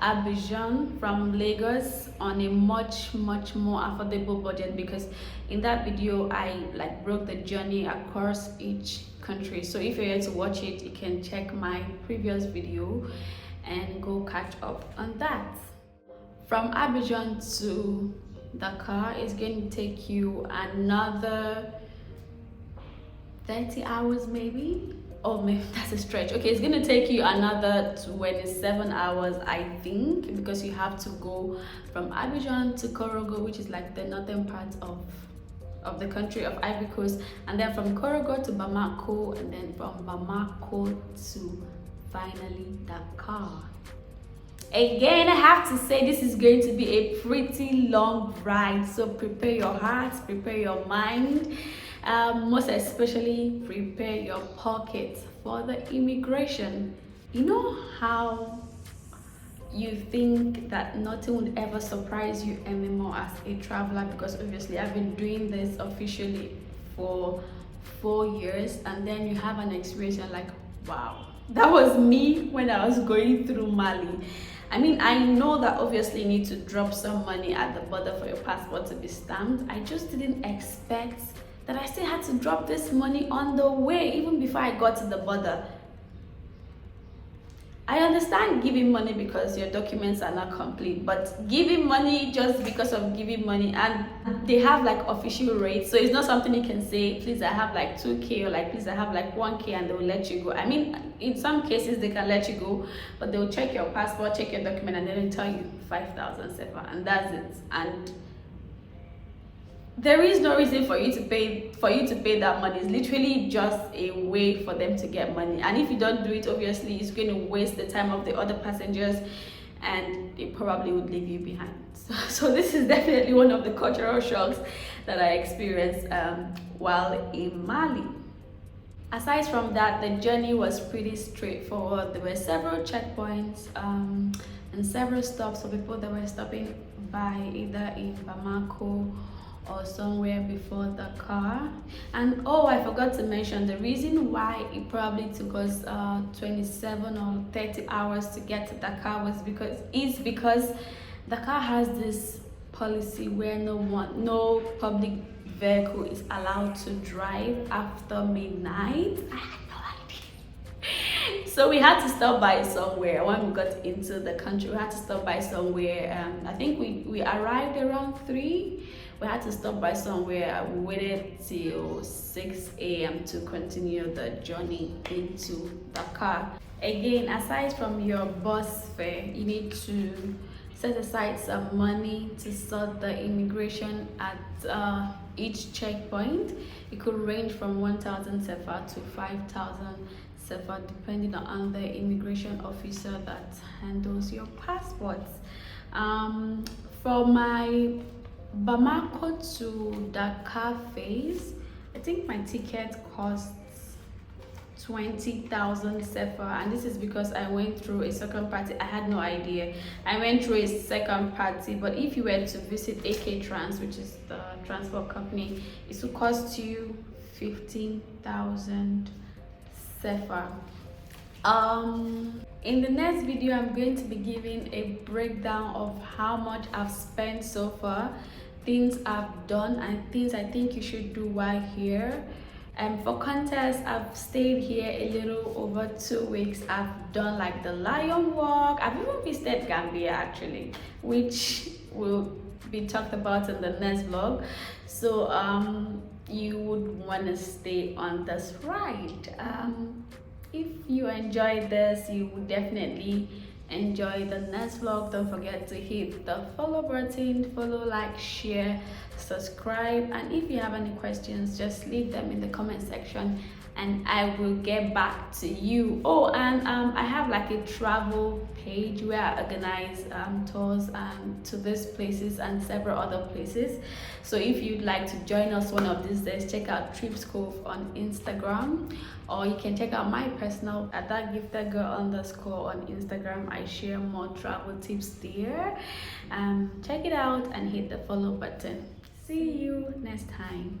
Abidjan from Lagos on a much more affordable budget, because in that video I like broke the journey across each country. So if you're here to watch it, you can check my previous video and go catch up on that. From Abidjan to Dakar is going to take you another 30 hours maybe. Oh, maybe that's a stretch. Okay, it's gonna take you another 27 hours, I think, because you have to go from Abidjan to Korogo, which is like the northern part of the country of Ivory Coast, and then from Korogo to Bamako, and then from Bamako to finally Dakar. Again, I have to say this is going to be a pretty long ride, so prepare your hearts, prepare your mind, most especially prepare your pockets for the immigration. You know how you think that nothing would ever surprise you anymore as a traveler, because obviously I've been doing this officially for 4 years, and then you have an experience, you're like, wow, that was me when I was going through Mali. I mean, I know that obviously you need to drop some money at the border for your passport to be stamped. I just didn't expect that I still had to drop this money on the way, even before I got to the border. I understand giving money because your documents are not complete, but giving money just because of giving money, and they have like official rates, so it's not something you can say, please I have like 2k, or like please I have like 1k, and they will let you go. I mean, in some cases they can let you go, but they will check your passport, check your document, and then they'll tell you 5,000 sefa, and that's it. And there is no reason for you to pay that money. It's literally just a way for them to get money, and if you don't do it, obviously it's going to waste the time of the other passengers, and it probably would leave you behind. So this is definitely one of the cultural shocks that I experienced while in Mali. Aside from that, the journey was pretty straightforward. There were several checkpoints and several stops for people that were stopping by either in Bamako or somewhere before Dakar. And oh, I forgot to mention, the reason why it probably took us 27 or 30 hours to get to Dakar was because Dakar has this policy where no public vehicle is allowed to drive after midnight. I had no idea. So we had to stop by somewhere. When we got into the country, we had to stop by somewhere. I think we arrived around 3. We had to stop by somewhere. We waited till 6 a.m. to continue the journey into Dakar. Again, aside from your bus fare, you need to set aside some money to sort the immigration at each checkpoint. It could range from 1,000 sefa to 5,000 sefa, depending on the immigration officer that handles your passports. For my Bamako to Dakar phase, I think my ticket costs 20,000 sefa, and this is because I went through a second party. I had no idea. I went through a second party, but if you were to visit AK Trans, which is the transport company, it will cost you 15,000 sefa. In the next video, I'm going to be giving a breakdown of how much I've spent so far, things I've done, and things I think you should do while here. And for context, I've stayed here a little over 2 weeks. I've done like the Lion Walk. I've even visited Gambia actually, which will be talked about in the next vlog. So you would want to stay on this ride. If you enjoyed this, you would definitely enjoy the next vlog. Don't forget to hit the follow button, follow, like, share, subscribe, and if you have any questions, just leave them in the comment section and I will get back to you. Oh, and I have like a travel page where I organize tours to these places and several other places. So if you'd like to join us one of these days, check out Tripscove on Instagram, or you can check out my personal at @thatgifted_girl_ on Instagram. I share more travel tips there. Check it out and hit the follow button. See you next time.